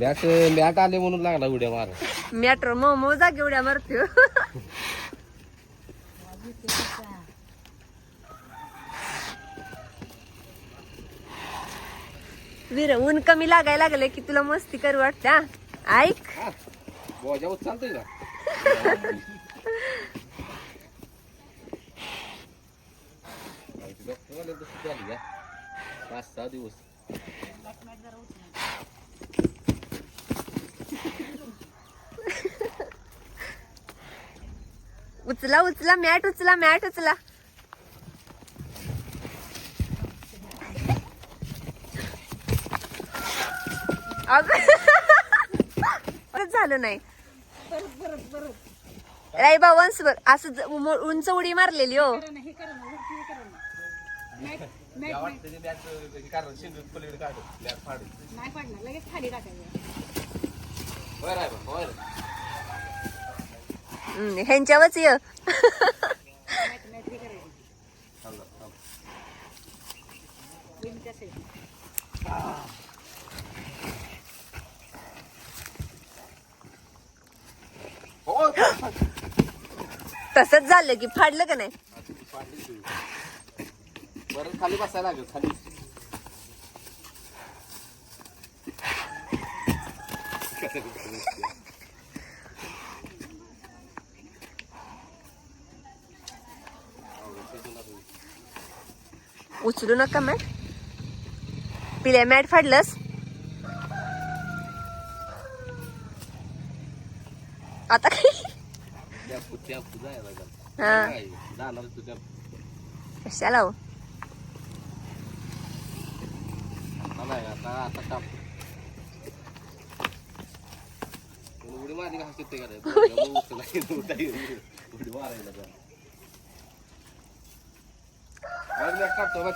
Mat आले म्हणून लागला उड्या मार. मॅटर मोमो जागे उड्या मारते. वीर ऊन कमी लागायला लागले की तुला मस्ती करू वाटते. ऐक बोजावर चालतोय का? 5-6 दिवस उचला उचला मॅट उचला मॅट उचला. झालं नाही राईबा वंस बर असं उंच उडी मारलेली हो. ह्यांच्यावरच ये. तसंच झालं की फाडलं का नाही. बरं खाली बसायला लागेल खाली. उचलू नका मॅट. पिल्या मॅट फाडलंस आता काय. कशाला हो. उडी मारली का हसते का उडी मारायला काढतो बघ.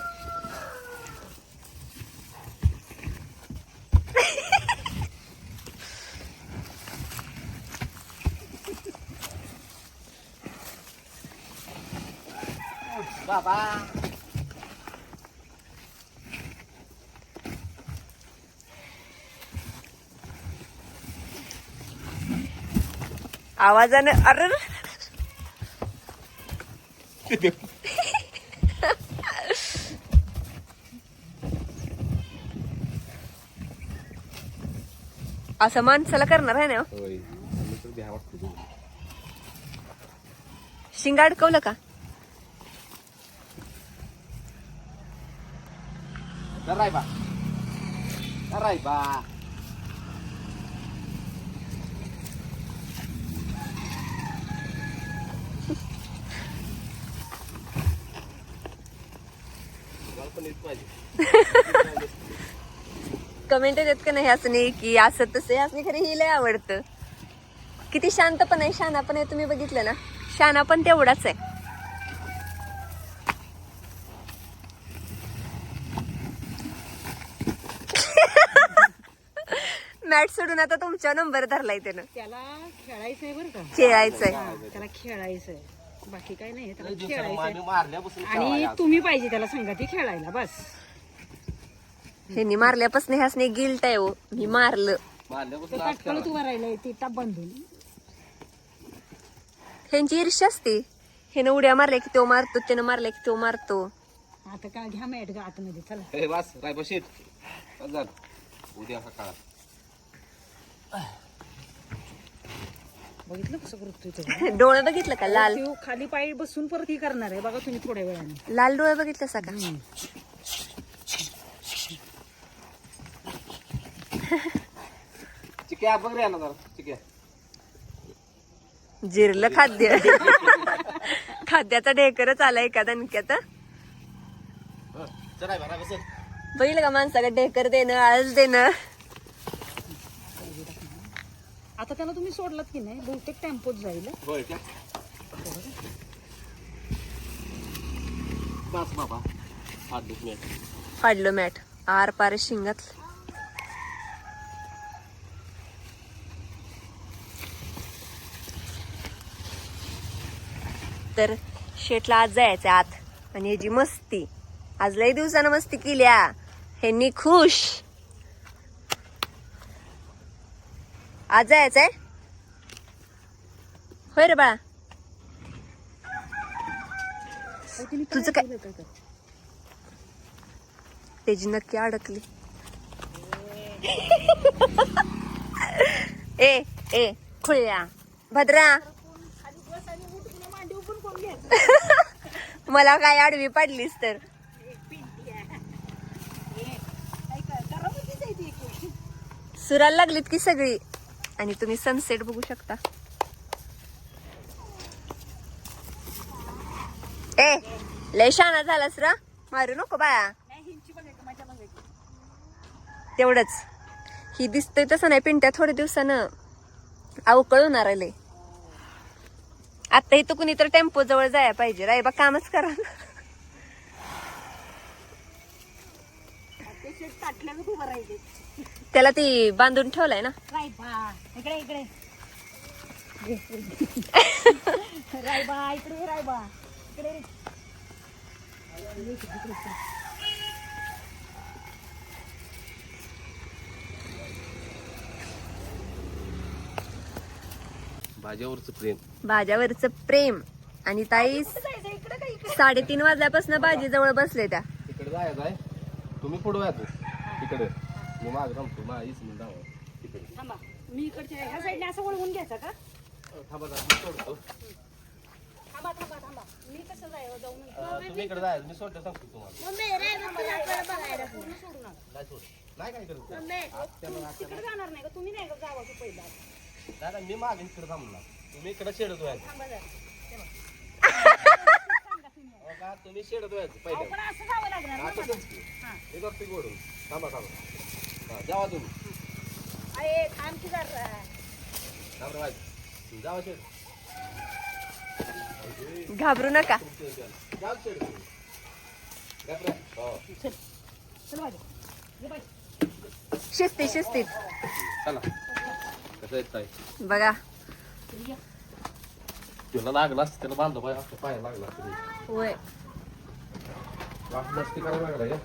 बाबा आवाजानं अरे असं माणसाला करणार आहे ना. शिंग अडकवलं का. रायबा रायबा कमेंट येतात का नाही असं नाही की असं तसं असं खरं ही लय आवडतं. किती शांत पण आहे शाना पण आहे. तुम्ही बघितलं ना शाना पण तेवढाच आहे. मॅट सोडून आता तुमचा नंबर धरलाय त्यानं. त्याला खेळायचंय बरं का. खेळायचंय त्याला खेळायचंय बाकी काय नाही. त्याला खेळायचंय मारल्यापासून आणि तुम्ही पाहिजे त्याला संगती खेळायला बस. ह्यांनी मारल्यापासून ह्यासने गिल्ट आहे हो. मी मारलं ताटकाला तू राहिलाय ती टाप बांधून. ह्यांची ईर्ष्या असते. ह्यानं उड्या मारल्या की तो मारतो त्यानं मारल्या की तो मारतो. आता काय घ्या मॅट गा आतमध्ये चला. हे बस रायबा शेट उद्या सकाळ. बघितलं कसं करतोय. डोळे बघितलं का लाल खाली पाय बसून परत ही करणार आहे बघा तुम्ही थोड्या वेळाने. लाल डोळे बघितलं सका. चिक्या बघ रे ना जरा चिक्या. जिरलं खाद्य. खाद्याचा ढेकरच आला एका दणक्यात. बघितलं का माणसाला ढेकर देणं आळस देणं. आता त्याला तुम्ही सोडलात की नाही बहुतेक टेम्पोत जाईल. बाबा फाडलं मॅट आर पार शिंगात. तर शेटला आज जायचं आत. आणि ह्याची मस्ती आज लई दिवसानं मस्ती केल्या. ह्यांनी खुश. आज जायचंय होय रे बाळा. तुझं काय त्याची नक्की अडकली. ए ए खुळ्या भद्रा मला काय आडवी पडलीस तर. सुराला लागलीत की सगळी. आणि तुम्ही सनसेट बघू शकता. ए लय शाना झालास रा. मारू नको बाळा. तेवढंच ही दिसतंय तसं नाही. पिंट्या थोड्या दिवसानं अवकळ होणार आले. आता इथं कुणी तर टेम्पो जवळ जायला पाहिजे. रायबा कामच करा. त्याला ती बांधून ठेवलाय ना. इकडे इकडे रायबा इकडे रायबा इकडे. भाज्यावरचं प्रेम. भाज्यावरचं प्रेम. आणि ताई 3:30 वाजल्यापासून भाजी जवळ बसले त्या. तिकडे जायचं आहे. तुम्ही पुढे या तू तिकडे. मी मागे थांबतो. माझीच मी जाऊ तिकडे. थांबा मी इकडच्या ह्या साईडने असं वळवून घ्यायचा का. थांबा मी सोडतो. थांबा थांबा थांबा मी कसं जाऊन तुम्ही इकडे जायचं. मी सोडतो सांगतो तुम्हाला. पूर्ण सोडू नका. नाही सोड. नाही काय करत. तिकडे जाणार नाही का तुम्ही. नाही का जावा की पहिला. दादा मी मागे इकडे थांबला. तुम्ही इकडे शेडत व्हायचं. थांबा जरा. का तुम्ही शेडत व्हायचं अहो, पहिले. पण असं जावं लागणार ना आता मला. तेच की. हे करतो गोडून. थांबा थांबा. जावा तुम्ही. अरे थांब की जरा. थांबा व्हायचं. जावा शेड. घाबरू नका. जाऊ शेड. गप्रा. हो. चल बाजू. ये बाजू. शिस्तीत शिस्तीत. चला. कसं येत आहे बघा. तुला लागला असतं त्याला बांधलं पाय. असं पाय लागला असतं. होय वाटलं असते करावं लागलं का.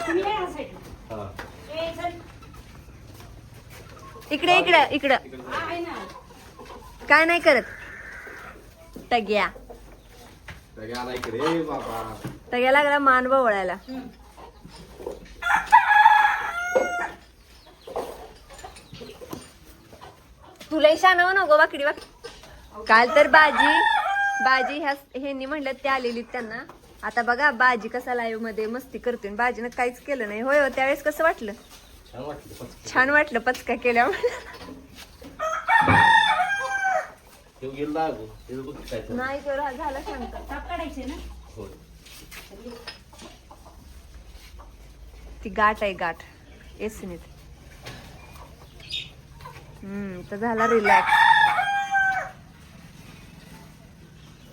तुम्ही काय असायचं. हा. ए चल. इकडे इकडे इकडं. हा, आहे ना. काय नाही करत. तग्या सगळ्या आला इकडे बाबा. तग्या लागला मान बवळायला. तुला शान हो नको वाकडी वाक. काल तर बाजी ह्यांनी म्हणलं ते आलेली त्यांना. आता बघा बाजी कसा लाईव्ह मध्ये मस्ती करते. बाजीनं काहीच केलं नाही. होय हो त्यावेळेस कसं वाटलं. छान वाटलं. छान वाटलं पचका केल्यावर. तेव्हा गेलं लागू. तेव्हा बघ काय झालं. नाही तो झाला शांत. साप काढायचे ना. होय. ती गाठ आहे गाठ एसनीत. तर झाला रिलॅक्स.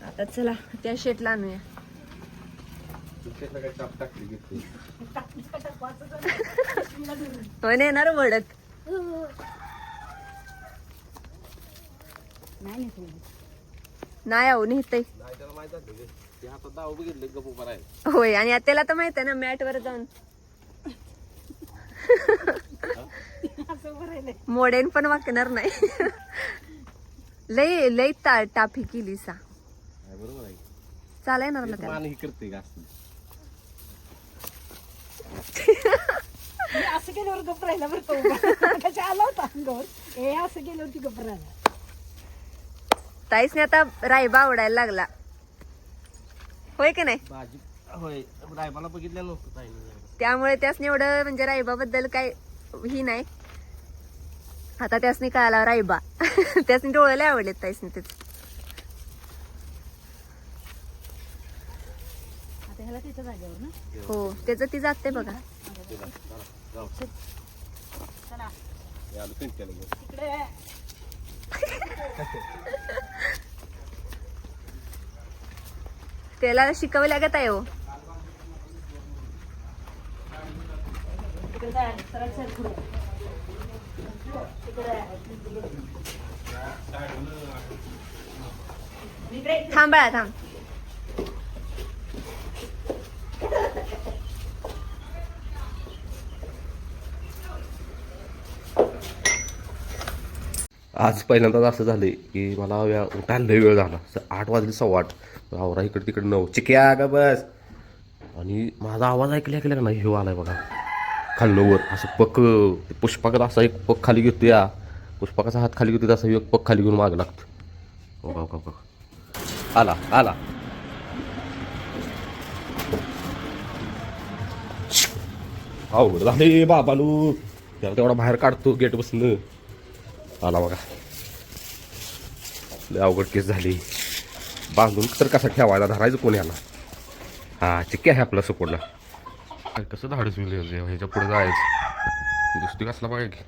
आता चला त्या शेटला आणूया. तुमच्याकडे काय चाप टाकली घेतली. होय येणार वडत. नाही नाही आहो नेहतय. नाही त्याला माहित झालं गे. ते हातात दाव बघितलं गप्प उभा राहिला. होय आणि त्याला तर माहित आहे ना मॅट वर जाऊन असं उभं राहिलंय. मोडेन पण वाकणार नाही. लय लय टाफी केली सा. बरोबर आहे. चालाय ना त्याला. मान ही करते का असं. मी असं केल्यावर गप्प राहिला बरं का उभा. कशा आला होता अंगावर. हे असं केल्यावरती गप्प राहिला. ताईसने आता रायबा आवडायला लागला. होय की नाही. भाजी होय. रायबाला बघितलं नव्हतं ताईने. त्यामुळे त्यासनी एवढं म्हणजे रायबाबद्दल काय ही नाही. आता त्यासनी कळाला रायबा. त्यासनी डोळे लय आवडलेत ताईसनी तेच. आता ह्याला त्याच्या जागेवर ना. हो त्याचं ती जाते बघा. जाऊ. चला हे आलं पिंट्याला घेऊन. तिकडे. त्याला शिकवलं लागत आहे हो. तिकडे जायला सरळ सर पुढे. तिकडे. थांब बाळा थांब. आज पहिल्यांदाच असं झालं की मला उठायला लय वेळ झाला 8 वाजले 8:15 आवरा इकडे तिकडे 9 चिक्या का बस आणि माझा आवाज ऐकल्या का नाही हे आलाय बघा खाल्लं वर असं पक पुष्पाकडे असा एक पक खाली घेतो या पुष्पाकाचा हात खाली घेतो तसा एक पक खाली घेऊन मागं लागतो बघा आला आला अवघड झाले बाबानू त्याला तेवढा बाहेर काढतो गेट बसून आला बघा लय अवघड केस झाली बांधून तर कसा ठेवायला धरायचं कोणी आला हा चिक्की आहे आपला सपोर्टला कसं धाडस होईल ह्याच्या पुढे जायचं दुसरी कसला बघा की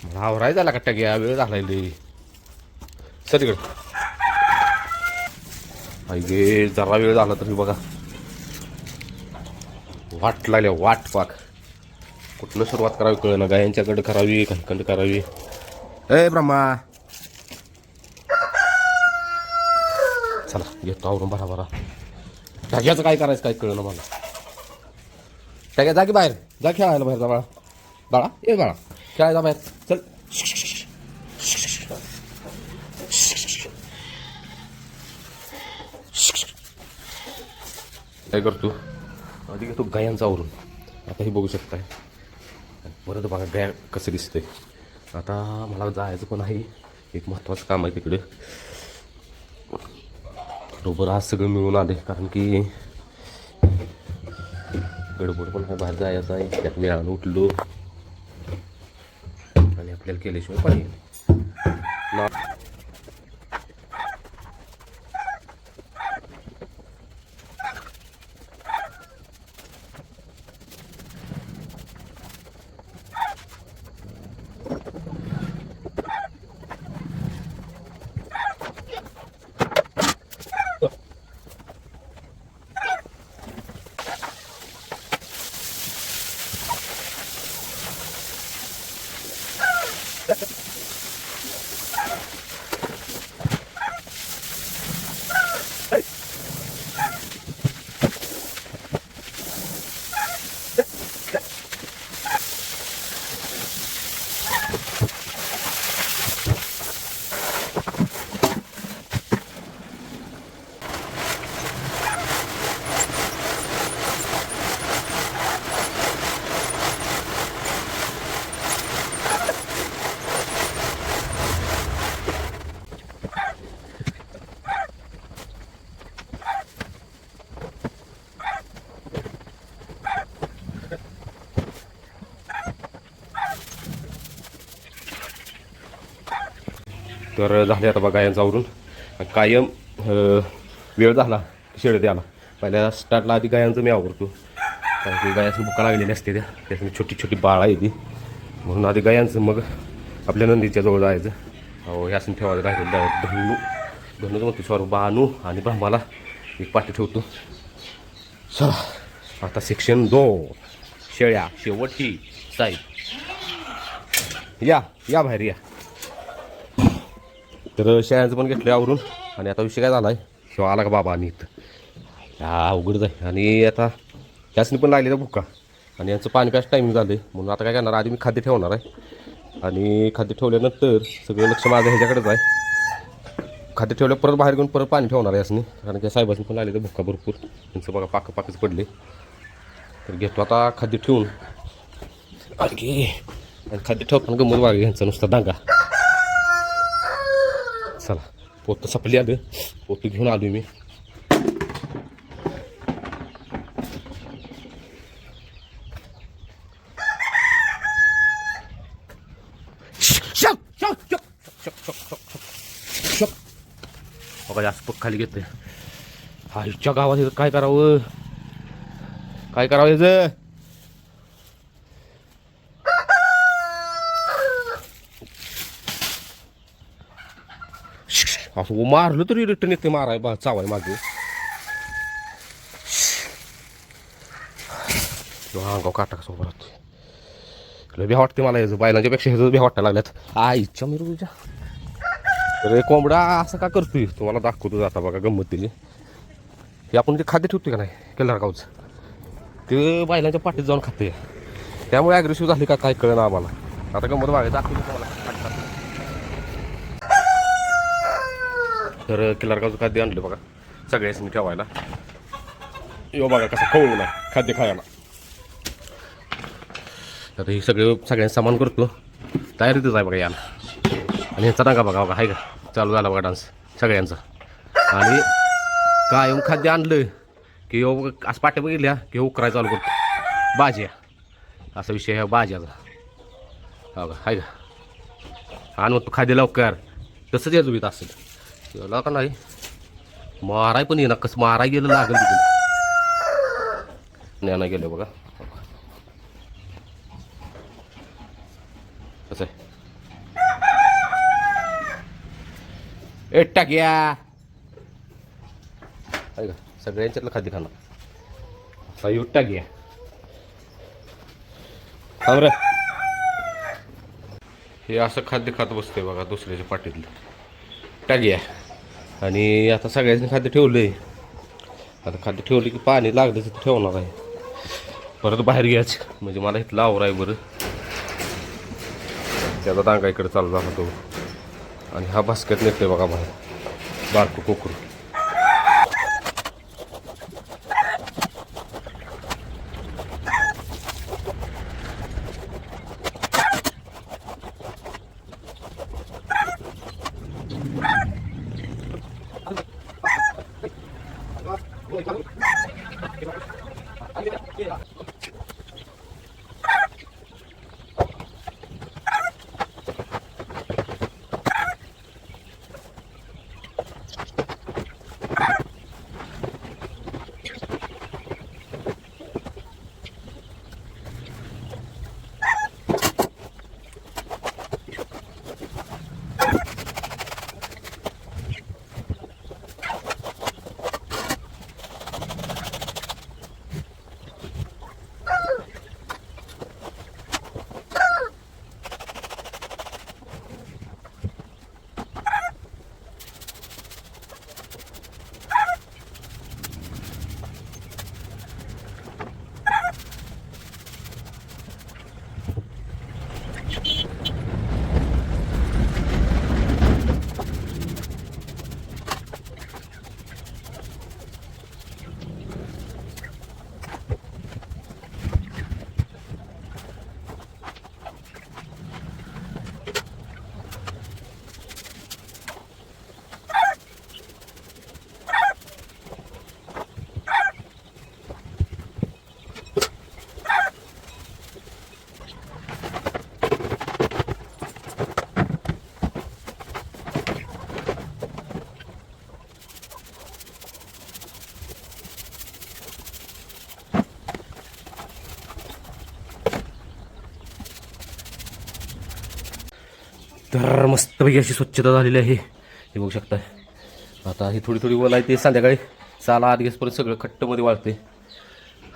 मला आवराय झाला का टॅग्या वेळ झाला सर इकडं गे जरा वेळ झाला तरी बघा वाट लागल्या वाट पाक कुठलं सुरुवात करावी कळ ना गायांच्याकडे करावी काहीकडे करावी ए ब्रह्मा चला येतो आवरून बरा टाक्याचं काय करायचं काय कळलं मला टाक्या जा की बाहेर जा खेळायला बाहेर जा बाळा ए बाळा खेळायला बाहेर चल काय करतो आधी घेतो गायांचं आवरून आता हे बघू शकताय परत बघा गाय कसं दिसतंय आता मला जायचं पण आहे एक महत्त्वाचं काम आहे तिकडे बरोबर आज सगळं मिळून आले कारण की गडबड पण आहे बाहेर जायचं आहे त्यात वेळानं उठलो आणि आपल्याला केल्याशिवाय पाहिजे ना तर झाले आता बघा यांचं आवरून कायम वेळ झाला शेड द्यायला पहिल्या स्टार्टला आधी गायांचं मी आवरतो कारण की गायांचं भुका लागलेली असते त्याच्याने छोटी छोटी बाळा येते म्हणून आधी गायांचं मग आपल्या नंदीच्या जवळ जायचं अहो हे असं ठेवायचं राहिलेलं धनूच म्हणतो स्वरूप बानू आणि ब्रह्माला एक पाठी ठेवतो चला आता सेक्शन 2 शेळ्या शेवटची साईड या बाहेर या तर शेळ्यांचं पण घेतलं आवरून आणि आता विषय काय झाला आहे शिवा आला का बाबा आणि इथं अवघडच आहे आणि आता त्यासनी पण लागलेला भुका आणि यांचं पाणी प्यायचं टायमिंग झालं आहे म्हणून आता काय करणार आधी मी खाद्य ठेवणार आहे आणि खाद्य ठेवल्यानंतर सगळं लक्ष माझं ह्याच्याकडेच आहे खाद्य ठेवलं परत बाहेर घेऊन परत पाणी ठेवणार आहे यासनी कारण की साहेबांनी पण लागलेलं भुका भरपूर त्यांचं बघा पाकच पडले तर घेतो आता खाद्य ठेवून आणि खाद्य ठेवताना गमत बघा ह्यांचा नुसता दांगा चला पोतं सपली आलं पोतं घेऊन आलो मी बघा जास्त पक खाली घेतलं आईच्या गावात काय करावं याचं असं मारलं तरी रिटर्न येते माराय बा चावाय मागे अंगाव काटा कसं परत लय भ्या वाटते मला याचं बैलांच्या पेक्षा ह्याचं भ्या वाटायला लागल्यात आईच्या मी तुझ्या अरे कोंबडा असं का करतोय तुम्हाला दाखवतो जाता बघा गंमत दिली हे आपण जे खाद्य ठेवतोय का नाही केलं गावचं ते बैलांच्या पाठीत जाऊन खाते त्यामुळे ॲग्रेसिव्ह झाली का काय कळलं आम्हाला आता गंमत बघायचं दाखवलं तुम्हाला. तर किल्लारगावचं खाद्य आणलं बघा सगळ्याच ठेवायला. यो बघा कसं खवळून आहे खाद्य खायला. आता हे सगळ्यांचं सामान करतो. तयारीतच आहे बघा याला. आणि ह्यांचा टांगा बघा बघा आहे का चालू झाला बघा डान्स सगळ्यांचा. आणि कायम खाद्य आणलं की यो असं पाट्या बघितल्या की उकराय चालू करतो भाज्या. असा विषय ह्या भाज्याचा बघा आहे का. आणि मग तो खाद्य लवकर तसंच याचं येत असेल त्याला का नाही माराय पण येणार कसं माराय गेलं लागेल तिकडे न्याना गेलं बघा कसं आहे. टाक्या आहे का सगळ्यांच्यातलं खाद्य खाणार साई टाक्या रे. हे असं खाद्य खात बसते बघा दुसऱ्याच्या पाठीतलं टाक्या. आणि आता सगळ्यांनी खाद्य ठेवलं आहे. आता खाद्य ठेवलं की पाणी लागलं तर ठेवणार आहे. परत बाहेर घ्यायचं म्हणजे मला इथलं आवरा आहे बरं. त्याचा डांगा इकडे चालू झाला तो. आणि हा बास्केट नेते बघा बाहेर बारकं कोकरू. तर मस्तपैकी अशी स्वच्छता झालेली आहे हे बघू शकता. आता ही थोडी थोडी वल आहे ते संध्याकाळी 6 आठ दिवसपर्यंत सगळं खट्टमध्ये वाळते.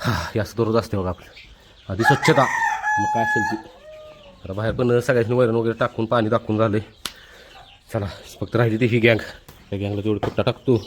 हा हे असं दररोज असते बघा आपलं. आधी स्वच्छता मग काय असेल ती. आता बाहेर पण सगळ्यांनी वैरण वगैरे टाकून पाणी दाखवून झाले. चला फक्त राहिली ती ही गँग. त्या गँगला तेवढं कुट्टा टाकतो.